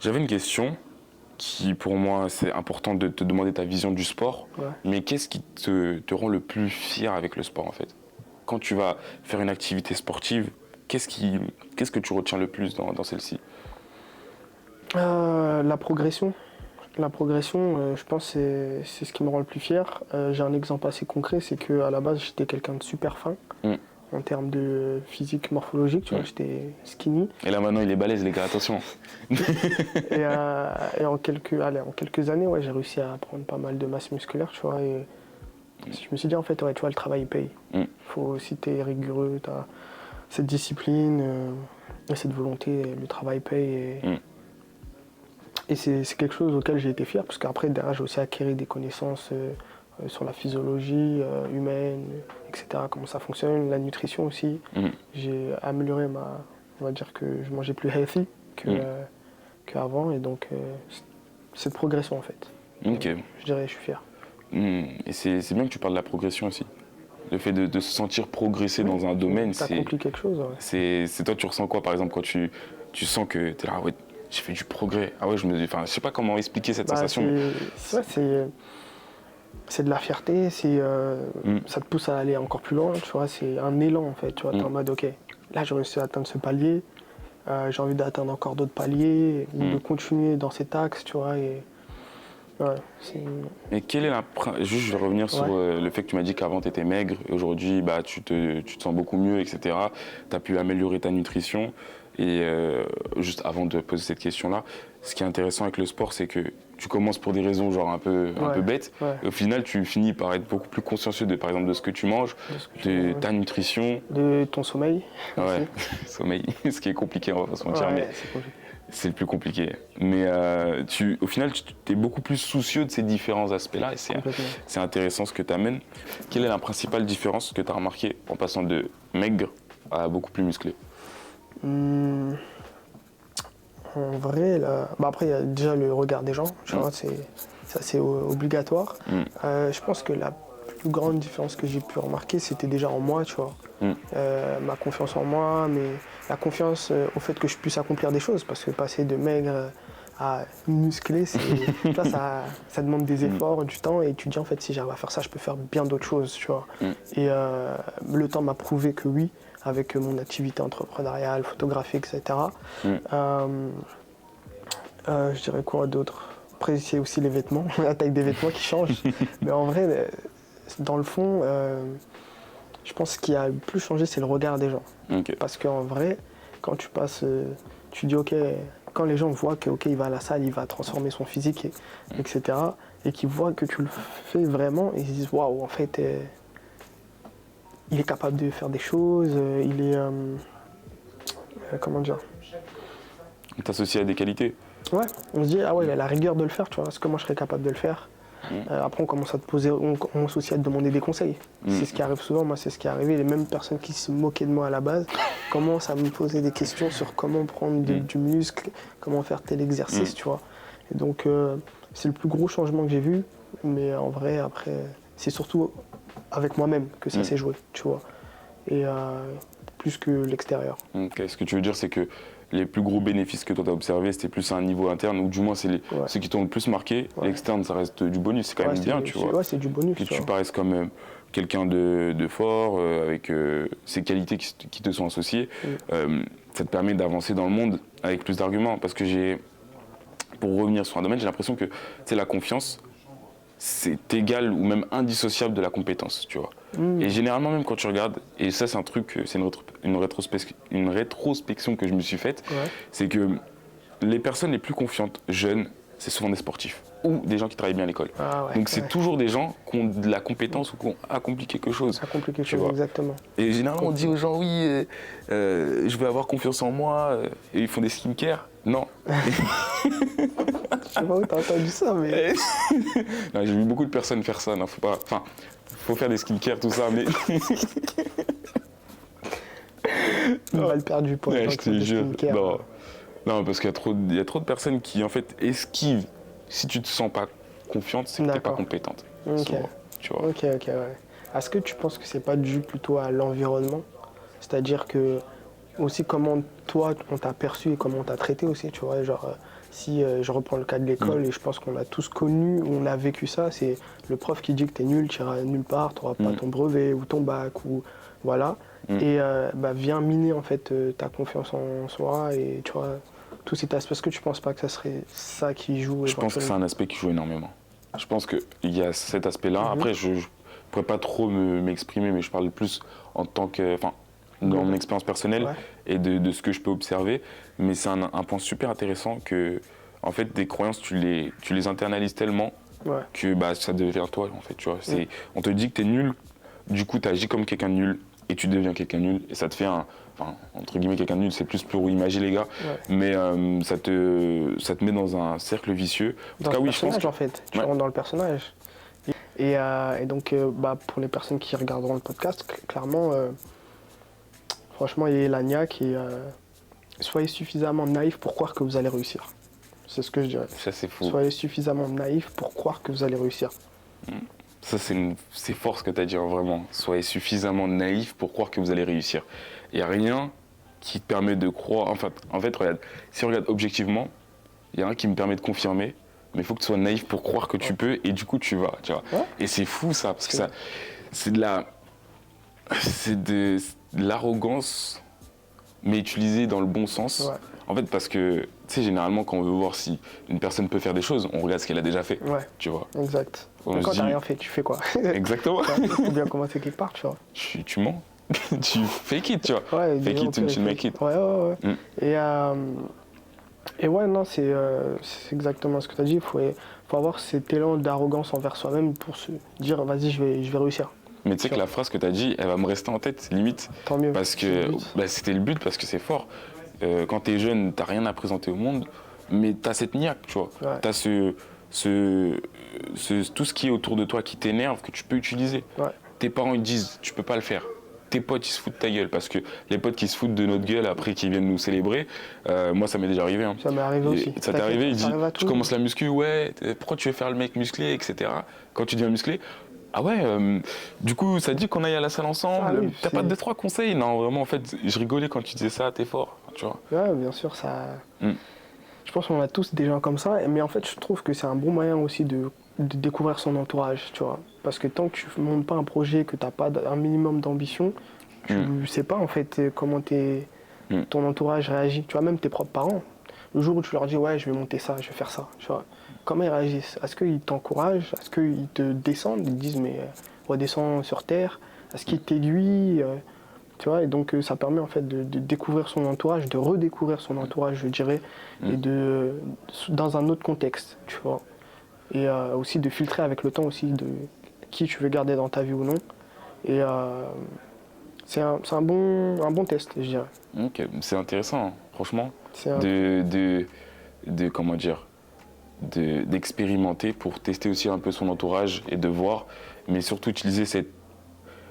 J'avais une question qui, pour moi, c'est important de te demander ta vision du sport. Ouais. Mais qu'est-ce qui te rend le plus fier avec le sport, en fait? Quand tu vas faire une activité sportive, qu'est-ce que tu retiens le plus dans celle-ci? La progression. La progression, je pense que c'est ce qui me rend le plus fier. J'ai un exemple assez concret, c'est qu'à la base, j'étais quelqu'un de super fin Mm. en termes de physique morphologique, tu vois, j'étais skinny. Et là, maintenant, il est balèze, les gars, attention. Et en quelques années, ouais, j'ai réussi à prendre pas mal de masse musculaire, tu vois. Et je me suis dit, en fait, ouais, tu vois, le travail paye. Faut, si tu es rigoureux, tu as cette discipline et cette volonté, le travail paye. Et c'est quelque chose auquel j'ai été fier, parce qu'après, derrière, j'ai aussi acquis des connaissances sur la physiologie humaine, etc., comment ça fonctionne, la nutrition aussi. J'ai amélioré on va dire que je mangeais plus healthy qu'avant, et donc cette progression, en fait. Ok. Je dirais, je suis fier. Et c'est bien que tu parles de la progression aussi. Le fait de se sentir progresser dans un domaine, T'as accompli quelque chose, ouais. c'est toi, tu ressens quoi, par exemple, quand tu sens que tu es là, ouais, j'ai fait du progrès. Ah ouais, je sais pas comment expliquer cette sensation. C'est de la fierté, ça te pousse à aller encore plus loin, tu vois, c'est un élan, en fait, tu vois, t'es en mode, ok, là j'ai réussi à atteindre ce palier, j'ai envie d'atteindre encore d'autres paliers, ou de continuer dans cet axe, tu vois, et ouais, Et quelle est juste, je vais revenir sur le fait que tu m'as dit qu'avant tu étais maigre, et aujourd'hui bah, tu te sens beaucoup mieux, etc. Tu as pu améliorer ta nutrition. Et juste avant de poser cette question-là, ce qui est intéressant avec le sport, c'est que tu commences pour des raisons genre un peu bêtes, et au final tu finis par être beaucoup plus consciencieux par exemple de ce que tu manges, de ta nutrition. De ton sommeil. Ouais, sommeil, ce qui est compliqué, on va pas se mentir, mais c'est le plus compliqué. Mais au final, tu es beaucoup plus soucieux de ces différents aspects-là, et c'est intéressant ce que tu amènes. Quelle est la principale différence que tu as remarquée en passant de maigre à beaucoup plus musclé? En vrai, après, il y a déjà le regard des gens, tu vois, c'est obligatoire. Je pense que la plus grande différence que j'ai pu remarquer, c'était déjà en moi, tu vois. Ma confiance en moi, mais la confiance au fait que je puisse accomplir des choses, parce que passer de maigre à musclé, ça demande des efforts, du temps, et tu te dis, en fait, si j'arrive à faire ça, je peux faire bien d'autres choses, tu vois. Et le temps m'a prouvé que oui, avec mon activité entrepreneuriale, photographique, etc. Je dirais quoi d'autre? Après, c'est aussi les vêtements, la taille des vêtements qui change. Mais en vrai, dans le fond, je pense qu'il a le plus changé, c'est le regard des gens. Parce qu'en vrai, quand tu passes, tu dis ok, quand les gens voient que ok, il va à la salle, il va transformer son physique, etc. Et qu'ils voient que tu le fais vraiment, ils se disent waouh, en fait, il est capable de faire des choses, il est comment dire? On t'associe à des qualités. Ouais, on se dit ah ouais, il a la rigueur de le faire, tu vois, est-ce que moi je serais capable de le faire? Après on commence on commence aussi à te demander des conseils. C'est ce qui arrive souvent, moi c'est ce qui est arrivé, les mêmes personnes qui se moquaient de moi à la base commencent à me poser des questions sur comment prendre du muscle, comment faire tel exercice, tu vois. Et donc c'est le plus gros changement que j'ai vu, mais en vrai après c'est surtout avec moi-même que ça s'est joué, tu vois. Et plus que l'extérieur. Ce que tu veux dire, c'est que les plus gros bénéfices que toi tu as observés, c'était plus à un niveau interne, ou du moins c'est ceux qui t'ont le plus marqué. L'externe, ça reste du bonus, c'est quand même bien, tu vois. Ouais, c'est du bonus. Que tu paraisses comme quelqu'un de fort, avec ces qualités qui te sont associées. Ça te permet d'avancer dans le monde avec plus d'arguments. Parce que pour revenir sur un domaine, j'ai l'impression que la confiance, c'est égal ou même indissociable de la compétence, tu vois. Et généralement, même quand tu regardes, et ça c'est un truc, c'est une rétrospection que je me suis faite, c'est que les personnes les plus confiantes, jeunes, c'est souvent des sportifs ou des gens qui travaillent bien à l'école. Donc c'est toujours des gens qui ont de la compétence ou qui ont accompli quelque chose. Exactement. Et généralement on dit aux gens oui, je vais avoir confiance en moi, et ils font des skincare. Non. Je sais pas où t'as entendu ça, mais... Non, j'ai vu beaucoup de personnes faire ça, non, faut faire des skincare, tout ça, mais... Une balle perdue pour les gens qui font des skincare. Non, parce qu'il y a trop de personnes qui, en fait, esquivent. Si tu te sens pas confiante, c'est que t'es pas compétente. Souvent, tu vois. Ok, ouais. Est-ce que tu penses que c'est pas dû plutôt à l'environnement? C'est-à-dire que, aussi, comment toi, on t'a perçu et comment on t'a traité aussi, tu vois, genre... Si je reprends le cas de l'école, et je pense qu'on a tous connu, on a vécu ça, c'est le prof qui dit que t'es nul, tu iras nulle part, tu n'auras pas ton brevet ou ton bac, ou voilà. Et vient miner en fait ta confiance en soi et tu vois, tout cet aspect. Est-ce que tu penses pas que ça serait ça qui joue? Je pense que c'est un aspect qui joue énormément. Je pense qu'il y a cet aspect-là. Après, je ne pourrais pas trop m'exprimer, mais je parle plus en tant que... Enfin, dans mon expérience personnelle et de ce que je peux observer. Mais c'est un point super intéressant que, en fait, des croyances, tu les internalises tellement que ça devient toi, en fait. Tu vois. On te dit que tu es nul, du coup, tu agis comme quelqu'un de nul et tu deviens quelqu'un de nul. Et ça te fait entre guillemets, quelqu'un de nul, c'est plus pour imager les gars. Mais ça te met dans un cercle vicieux. En tout cas, oui, je pense. En fait, tu rentres dans le personnage. Et donc, pour les personnes qui regarderont le podcast, clairement... Franchement, il y a Lania qui soyez suffisamment naïf pour croire que vous allez réussir. C'est ce que je dirais. Ça, c'est fou. Soyez suffisamment naïf pour croire que vous allez réussir. Ça, c'est fort ce que tu as dit, vraiment. Soyez suffisamment naïf pour croire que vous allez réussir. Il n'y a rien qui te permet de croire... En fait, regarde, si on regarde objectivement, il y a rien qui me permet de confirmer, mais il faut que tu sois naïf pour croire que tu peux, et du coup, tu vas. Tu vois. Et c'est fou, ça, parce que c'est de l'arrogance, mais utilisée dans le bon sens. En fait, parce que, tu sais, généralement, quand on veut voir si une personne peut faire des choses, on regarde ce qu'elle a déjà fait, tu vois. Exact. Quand t'as rien fait, tu fais quoi? Exactement. Il faut bien commencer quelque part, tu vois. Tu mens. Tu fake it, tu vois. Fake it until you make it. Et ouais, non, c'est exactement ce que tu as dit. Il faut avoir cet élan d'arrogance envers soi-même pour se dire, vas-y, je vais réussir. Mais tu sais que la phrase que tu as dit, elle va me rester en tête, limite. Tant mieux. Parce que c'était le but, parce que c'est fort. Quand tu es jeune, tu n'as rien à présenter au monde, mais tu as cette niaque, tu vois. Tu as tout ce qui est autour de toi qui t'énerve, que tu peux utiliser. Tes parents, ils disent, tu peux pas le faire. Tes potes, ils se foutent de ta gueule, parce que les potes qui se foutent de notre gueule après qu'ils viennent nous célébrer, moi, ça m'est déjà arrivé. Ça m'est arrivé aussi. Ça t'est arrivé, il dit, tu commences la muscu, pourquoi tu veux faire le mec musclé, etc. Quand tu deviens musclé, ah ouais, du coup, ça dit qu'on aille à la salle ensemble. T'as pas 2-3 conseils? Non, vraiment, en fait, je rigolais quand tu disais ça, t'es fort, tu vois. Ouais, bien sûr, ça... Je pense qu'on a tous des gens comme ça, mais en fait, je trouve que c'est un bon moyen aussi de découvrir son entourage, tu vois. Parce que tant que tu ne montes pas un projet, que tu n'as pas un minimum d'ambition, tu ne sais pas, en fait, comment ton entourage réagit. Tu vois, même tes propres parents. Le jour où tu leur dis, ouais, je vais monter ça, je vais faire ça, tu vois. Comment ils réagissent? Est-ce qu'ils t'encouragent? Est-ce qu'ils te descendent? Ils te disent, mais redescends sur terre? Est-ce qu'ils t'aiguillent? Tu vois, et donc ça permet en fait de découvrir son entourage, de redécouvrir son entourage, je dirais, et dans un autre contexte, tu vois. Et aussi de filtrer avec le temps aussi de qui tu veux garder dans ta vie ou non. Et c'est un bon test, je dirais. Ok, c'est intéressant, franchement, comment dire, d'expérimenter pour tester aussi un peu son entourage et de voir, mais surtout utiliser cette...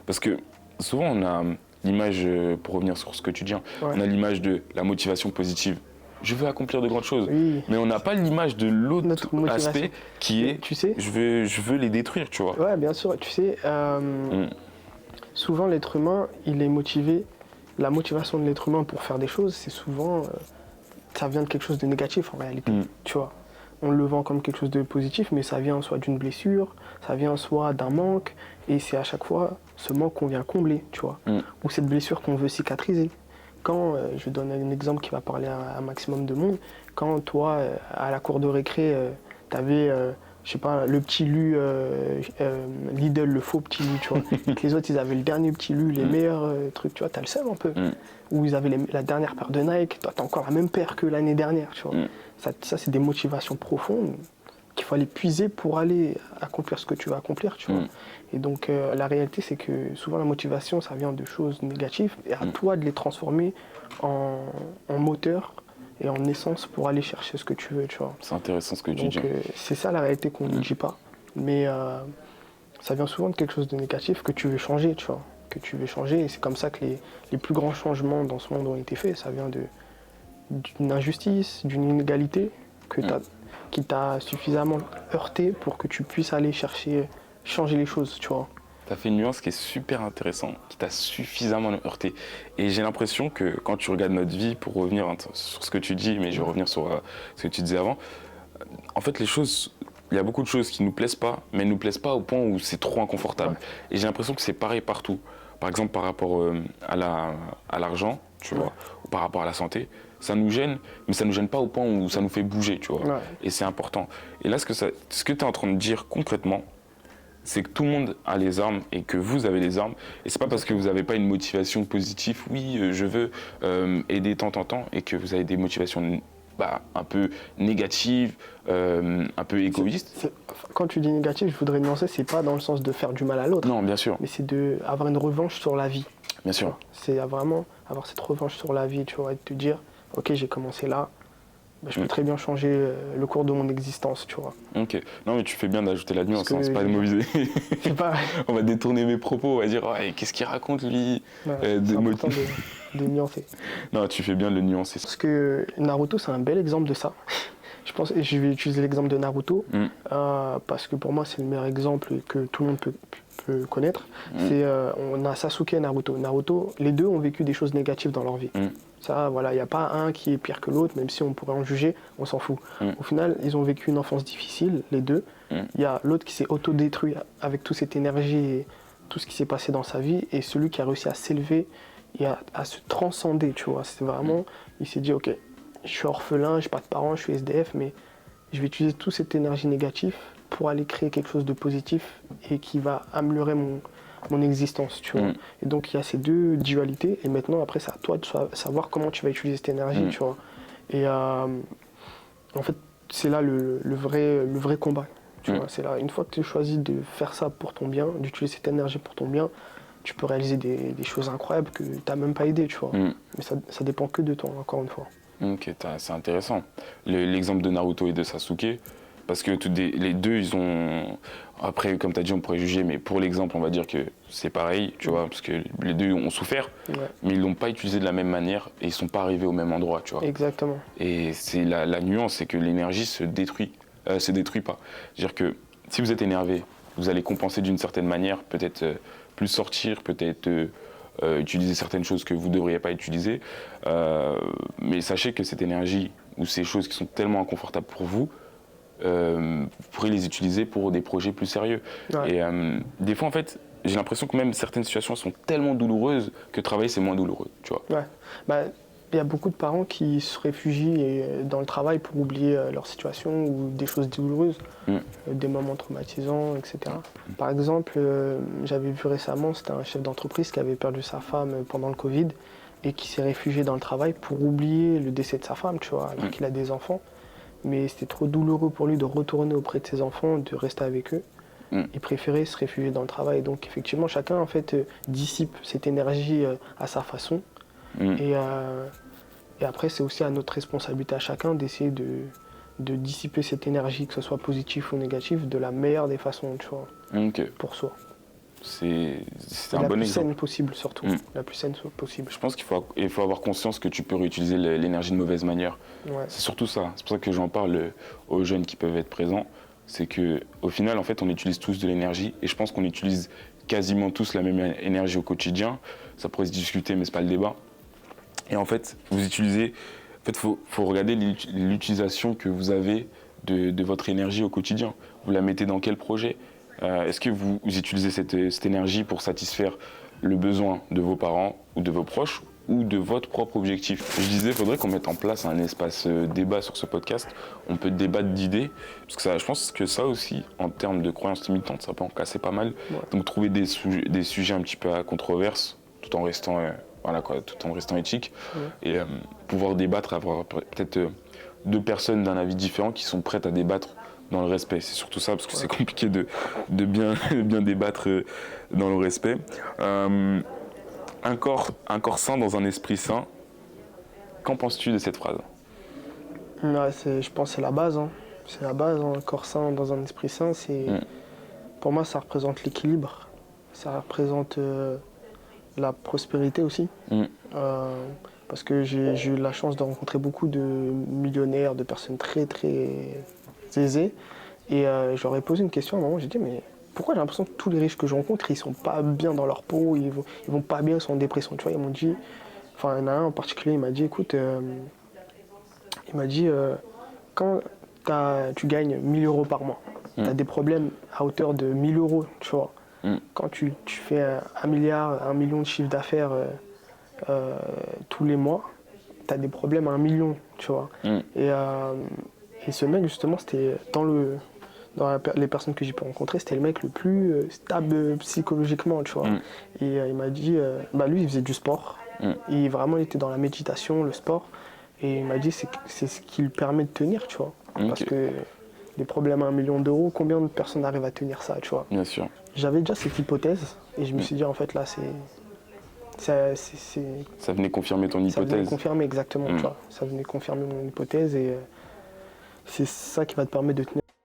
Parce que souvent on a l'image, pour revenir sur ce que tu dis, on a l'image de la motivation positive. Je veux accomplir de grandes choses, mais on n'a pas l'image de l'autre aspect qui est, tu sais, je veux les détruire, tu vois. Ouais, bien sûr, tu sais, souvent l'être humain, il est motivé, la motivation de l'être humain pour faire des choses, c'est souvent, ça vient de quelque chose de négatif en réalité, tu vois. On le vend comme quelque chose de positif, mais ça vient soit d'une blessure, ça vient soit d'un manque, et c'est à chaque fois ce manque qu'on vient combler, tu vois, ou cette blessure qu'on veut cicatriser. Quand, je donne un exemple qui va parler à un maximum de monde, quand toi, à la cour de récré, t'avais, je sais pas, le petit lu Lidl, le faux petit lu, tu vois, et que les autres, ils avaient le dernier petit lu, les meilleurs trucs, tu vois, t'as le seum un peu. Ou ils avaient la dernière paire de Nike, toi, t'as encore la même paire que l'année dernière, tu vois. Ça, c'est des motivations profondes qu'il faut aller puiser pour aller accomplir ce que tu veux accomplir, tu vois. Et donc, la réalité, c'est que souvent, la motivation, ça vient de choses négatives, et à toi de les transformer en moteur et en essence pour aller chercher ce que tu veux, tu vois. C'est intéressant ce que tu dis. Donc, c'est ça la réalité qu'on ne dit pas. Mais ça vient souvent de quelque chose de négatif que tu veux changer, tu vois. Que tu veux changer, et c'est comme ça que les plus grands changements dans ce monde ont été faits. Ça vient d'une injustice, d'une inégalité qui t'a suffisamment heurté pour que tu puisses aller changer les choses, tu vois. tu as fait une nuance qui est super intéressante, qui t'a suffisamment heurté. Et j'ai l'impression que quand tu regardes notre vie, pour revenir sur ce que tu dis, mais je vais revenir sur ce que tu disais avant, en fait, il y a beaucoup de choses qui ne nous plaisent pas, mais elles ne nous plaisent pas au point où c'est trop inconfortable. Ouais. Et j'ai l'impression que c'est pareil partout. Par exemple, par rapport à l'argent, tu vois, ou par rapport à la santé, ça nous gêne, mais ça ne nous gêne pas au point où ça nous fait bouger, tu vois. Ouais. Et c'est important. Et là, ce que tu es en train de dire concrètement, c'est que tout le monde a les armes et que vous avez les armes. Et c'est pas parce que vous n'avez pas une motivation positive, oui, je veux aider tant, et que vous avez des motivations un peu négatives, un peu égoïstes. Quand tu dis négatif, je voudrais nuancer, c'est pas dans le sens de faire du mal à l'autre. Non, bien sûr. Mais c'est d'avoir une revanche sur la vie. Bien sûr. C'est vraiment avoir cette revanche sur la vie, tu vois, et te dire, ok, j'ai commencé là, je peux très bien changer le cours de mon existence, tu vois. Ok. Non, mais tu fais bien d'ajouter la nuance, c'est pas de mauvais. C'est pas... On va détourner mes propos, on va dire, qu'est-ce qu'il raconte lui c'est important de nuancer. Non, tu fais bien de le nuancer. Parce que Naruto, c'est un bel exemple de ça. Je vais utiliser l'exemple de Naruto, parce que pour moi, c'est le meilleur exemple que tout le monde peut connaître. On a Sasuke et Naruto. Naruto, les deux ont vécu des choses négatives dans leur vie. Ça, voilà, il n'y a pas un qui est pire que l'autre, même si on pourrait en juger, on s'en fout. Au final, ils ont vécu une enfance difficile, les deux. Il y a l'autre qui s'est autodétruit avec toute cette énergie et tout ce qui s'est passé dans sa vie, et celui qui a réussi à s'élever et à se transcender, tu vois. C'est vraiment, il s'est dit, ok, je suis orphelin, je n'ai pas de parents, je suis SDF, mais je vais utiliser toute cette énergie négative pour aller créer quelque chose de positif et qui va améliorer mon existence, tu vois. Et donc il y a ces deux dualités, et maintenant après c'est à toi de savoir comment tu vas utiliser cette énergie, tu vois. Et en fait c'est là le vrai combat, tu vois. C'est là, une fois que tu choisis de faire ça pour ton bien, d'utiliser cette énergie pour ton bien, tu peux réaliser des choses incroyables que tu n'as même pas aidé, tu vois. Mais ça dépend que de toi, encore une fois. Ok, c'est intéressant. L'exemple de Naruto et de Sasuke, parce que les deux, ils ont... Après, comme tu as dit, on pourrait juger, mais pour l'exemple, on va dire que c'est pareil, tu vois, parce que les deux ont souffert, mais ils ne l'ont pas utilisé de la même manière et ils ne sont pas arrivés au même endroit, tu vois. Exactement. Et c'est la nuance, c'est que l'énergie se détruit pas. C'est-à-dire que si vous êtes énervé, vous allez compenser d'une certaine manière, peut-être plus sortir, peut-être utiliser certaines choses que vous ne devriez pas utiliser, mais sachez que cette énergie ou ces choses qui sont tellement inconfortables pour vous, vous pourrez les utiliser pour des projets plus sérieux. Et des fois, en fait, j'ai l'impression que même certaines situations sont tellement douloureuses que travailler, c'est moins douloureux, tu vois. Ouais. Il y a beaucoup de parents qui se réfugient dans le travail pour oublier leur situation ou des choses douloureuses, des moments traumatisants, etc. Par exemple, j'avais vu récemment, c'était un chef d'entreprise qui avait perdu sa femme pendant le Covid et qui s'est réfugié dans le travail pour oublier le décès de sa femme, tu vois, alors qu'il a des enfants. Mais c'était trop douloureux pour lui de retourner auprès de ses enfants, de rester avec eux. Il préférait se réfugier dans le travail. Donc effectivement, chacun en fait dissipe cette énergie à sa façon. Et après, c'est aussi à notre responsabilité à chacun d'essayer de dissiper cette énergie, que ce soit positif ou négatif, de la meilleure des façons, tu vois, pour soi. C'est un bon exemple. La plus saine possible, surtout. La plus saine possible. Je pense qu'il faut avoir conscience que tu peux réutiliser l'énergie de mauvaise manière. C'est surtout ça. C'est pour ça que j'en parle aux jeunes qui peuvent être présents. C'est qu'au final, en fait, on utilise tous de l'énergie. Et je pense qu'on utilise quasiment tous la même énergie au quotidien. Ça pourrait se discuter, mais ce n'est pas le débat. Et en fait, vous utilisez... En fait, faut regarder l'utilisation que vous avez de votre énergie au quotidien. Vous la mettez dans quel projet ? Est-ce que vous utilisez cette énergie pour satisfaire le besoin de vos parents ou de vos proches ou de votre propre objectif ? Je disais, il faudrait qu'on mette en place un espace débat sur ce podcast. On peut débattre d'idées, parce que je pense que ça aussi, en termes de croyances limitantes, ça peut en casser pas mal. Donc trouver des sujets un petit peu à controverse, tout en restant, tout en restant éthique, et pouvoir débattre, avoir peut-être deux personnes d'un avis différent qui sont prêtes à débattre dans le respect. C'est surtout ça, parce que c'est compliqué de bien débattre dans le respect. Un corps sain dans un esprit sain. Qu'en penses-tu de cette phrase ? Je pense que c'est la base. C'est la base, un corps sain dans un esprit sain. Pour moi, ça représente l'équilibre. Ça représente la prospérité aussi. Parce que j'ai eu la chance de rencontrer beaucoup de millionnaires, de personnes très très aisées. Et j'aurais posé une question à un moment, j'ai dit, mais pourquoi j'ai l'impression que tous les riches que je rencontre, ils sont pas bien dans leur peau, ils vont pas bien, ils sont en dépression, tu vois. Ils m'ont dit, enfin, il y en a un en particulier, il m'a dit, écoute, il m'a dit, quand tu gagnes 1000 euros par mois, tu as des problèmes à hauteur de 1000 euros, tu vois. Quand tu fais 1 milliard, 1 million de chiffre d'affaires tous les mois, tu as des problèmes à 1 million, tu vois. Et ce mec, justement, c'était les personnes que j'ai pu rencontrer, c'était le mec le plus stable psychologiquement, tu vois. Et il m'a dit, lui, il faisait du sport. Et vraiment, il était dans la méditation, le sport. Et il m'a dit, c'est ce qui lui permet de tenir, tu vois. Parce que des problèmes à 1 million d'euros, combien de personnes arrivent à tenir ça, tu vois. Bien sûr. J'avais déjà cette hypothèse, et je me suis dit, en fait, là, ça venait confirmer ton hypothèse. Ça venait confirmer, exactement, tu vois. Ça venait confirmer mon hypothèse, et c'est ça qui va te permettre de tenir.